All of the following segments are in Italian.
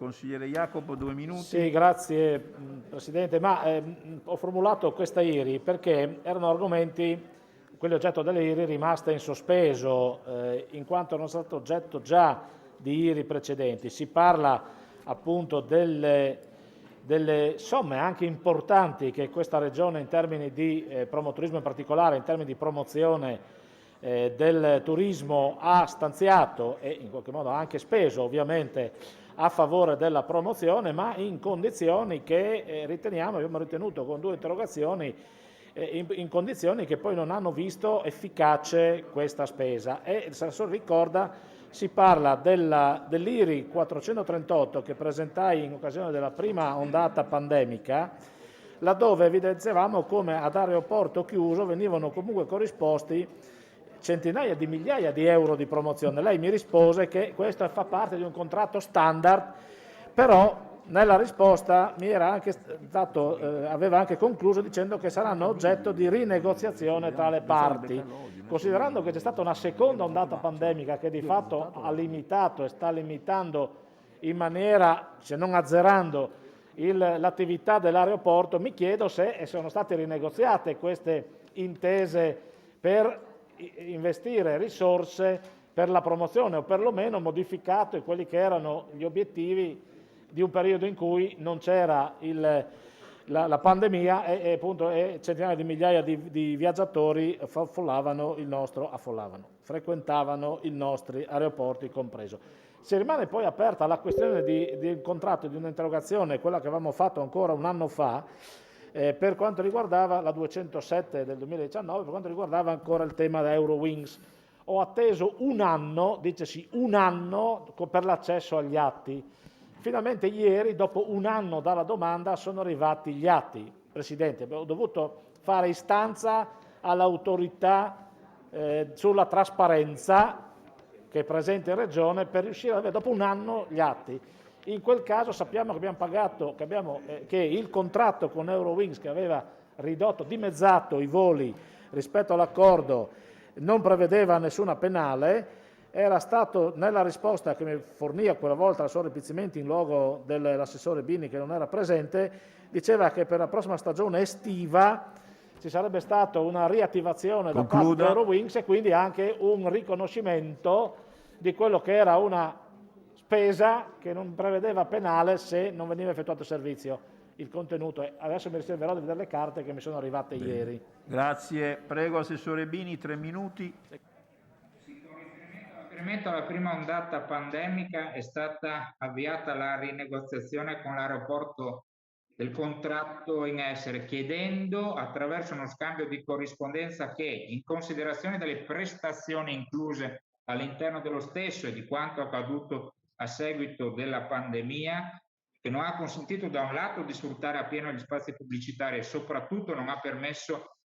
Consigliere Jacopo, 2 minuti. Sì, grazie Presidente, ma ho formulato questa IRI perché erano argomenti, quelli oggetto delle IRI, rimaste in sospeso, in quanto erano stati oggetto già di IRI precedenti. Si parla appunto delle somme anche importanti che questa Regione in termini di promotorismo, in particolare in termini di promozione del turismo, ha stanziato e in qualche modo ha anche speso ovviamente a favore della promozione, ma in condizioni che abbiamo ritenuto con 2 interrogazioni, in condizioni che poi non hanno visto efficace questa spesa. E il Assessore ricorda, si parla dell'IRI 438 che presentai in occasione della prima ondata pandemica, laddove evidenziavamo come ad aeroporto chiuso venivano comunque corrisposti centinaia di migliaia di euro di promozione. Lei mi rispose che questo fa parte di un contratto standard, però nella risposta aveva anche concluso dicendo che saranno oggetto di rinegoziazione tra le parti. Considerando che c'è stata una seconda ondata pandemica che di fatto ha limitato e sta limitando in maniera, se non azzerando, l'attività dell'aeroporto, mi chiedo se sono state rinegoziate queste intese per investire risorse per la promozione o perlomeno modificato quelli che erano gli obiettivi di un periodo in cui non c'era la pandemia e centinaia di migliaia di viaggiatori frequentavano i nostri aeroporti compreso. Si rimane poi aperta la questione di un contratto, di un'interrogazione, quella che avevamo fatto ancora un anno fa, per quanto riguardava la 207 del 2019, per quanto riguardava ancora il tema da Eurowings. Ho atteso un anno, dicesi un anno, per l'accesso agli atti. Finalmente ieri, dopo un anno dalla domanda, sono arrivati gli atti. Presidente, ho dovuto fare istanza all'autorità sulla trasparenza che è presente in Regione per riuscire ad avere dopo un anno gli atti. In quel caso sappiamo che abbiamo pagato, che il contratto con Eurowings, che aveva dimezzato i voli rispetto all'accordo, non prevedeva nessuna penale. Era stato, nella risposta che mi fornì a quella volta l'assessore Pizzimenti in luogo dell'assessore Bini che non era presente, diceva che per la prossima stagione estiva ci sarebbe stata una riattivazione da parte di Eurowings e quindi anche un riconoscimento di quello che era una spesa che non prevedeva penale se non veniva effettuato il servizio. Il contenuto è, adesso mi riserverò di vedere le carte che mi sono arrivate ieri. Grazie, prego Assessore Bini, 3 minuti. Con riferimento alla prima ondata pandemica è stata avviata la rinegoziazione con l'aeroporto del contratto in essere, chiedendo attraverso uno scambio di corrispondenza che, in considerazione delle prestazioni incluse all'interno dello stesso e di quanto accaduto a seguito della pandemia, che non ha consentito da un lato di sfruttare appieno gli spazi pubblicitari e soprattutto non ha permesso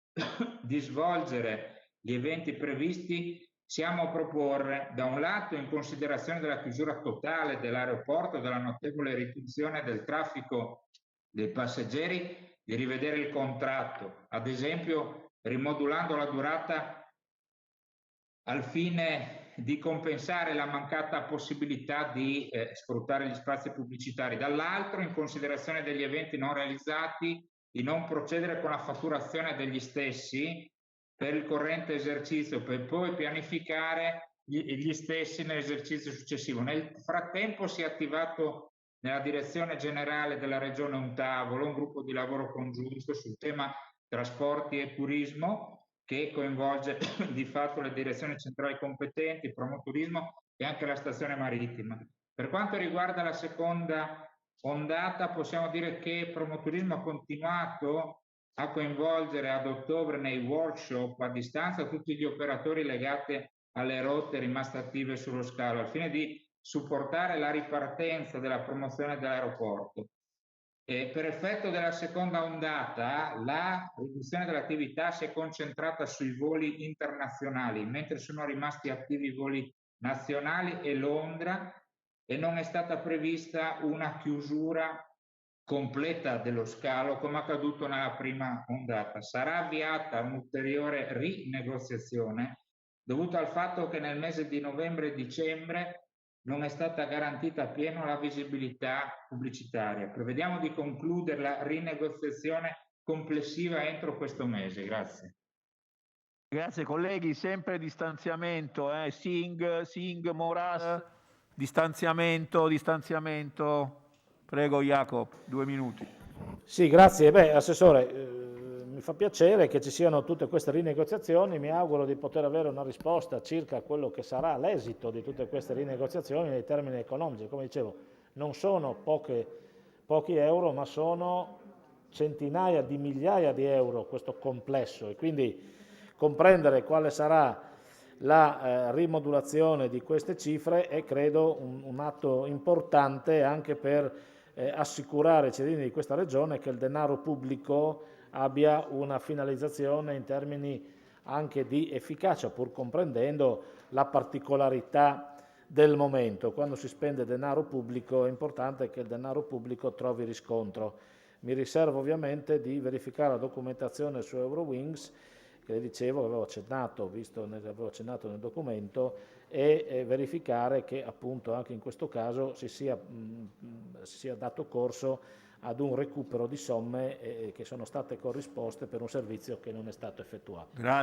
di svolgere gli eventi previsti, siamo a proporre da un lato, in considerazione della chiusura totale dell'aeroporto e della notevole riduzione del traffico dei passeggeri, di rivedere il contratto, ad esempio rimodulando la durata al fine di compensare la mancata possibilità di sfruttare gli spazi pubblicitari. Dall'altro, in considerazione degli eventi non realizzati, di non procedere con la fatturazione degli stessi per il corrente esercizio, per poi pianificare gli stessi nell'esercizio successivo. Nel frattempo si è attivato nella direzione generale della Regione un tavolo, un gruppo di lavoro congiunto sul tema trasporti e turismo, che coinvolge di fatto le direzioni centrali competenti, il promoturismo e anche la stazione marittima. Per quanto riguarda la seconda ondata, possiamo dire che Promoturismo ha continuato a coinvolgere ad ottobre nei workshop a distanza tutti gli operatori legati alle rotte rimaste attive sullo scalo, al fine di supportare la ripartenza della promozione dell'aeroporto. E per effetto della seconda ondata, la riduzione dell'attività si è concentrata sui voli internazionali, mentre sono rimasti attivi i voli nazionali e Londra, e non è stata prevista una chiusura completa dello scalo come accaduto nella prima ondata. Sarà avviata un'ulteriore rinegoziazione dovuta al fatto che nel mese di novembre e dicembre non è stata garantita appieno la visibilità pubblicitaria. Prevediamo di concludere la rinegoziazione complessiva entro questo mese. Grazie. Grazie colleghi, sempre distanziamento, Singh, Moras, distanziamento. Prego Jacopo, 2 minuti. Sì, grazie. Beh, Assessore, mi fa piacere che ci siano tutte queste rinegoziazioni, mi auguro di poter avere una risposta circa quello che sarà l'esito di tutte queste rinegoziazioni nei termini economici. Come dicevo, non sono pochi euro, ma sono centinaia di migliaia di euro questo complesso, e quindi comprendere quale sarà la rimodulazione di queste cifre è, credo, un atto importante anche per assicurare ai cittadini di questa regione che il denaro pubblico abbia una finalizzazione in termini anche di efficacia, pur comprendendo la particolarità del momento. Quando si spende denaro pubblico è importante che il denaro pubblico trovi riscontro. Mi riservo ovviamente di verificare la documentazione su Eurowings, che le dicevo, avevo accennato nel documento, e verificare che appunto anche in questo caso si sia dato corso ad un recupero di somme che sono state corrisposte per un servizio che non è stato effettuato. Grazie.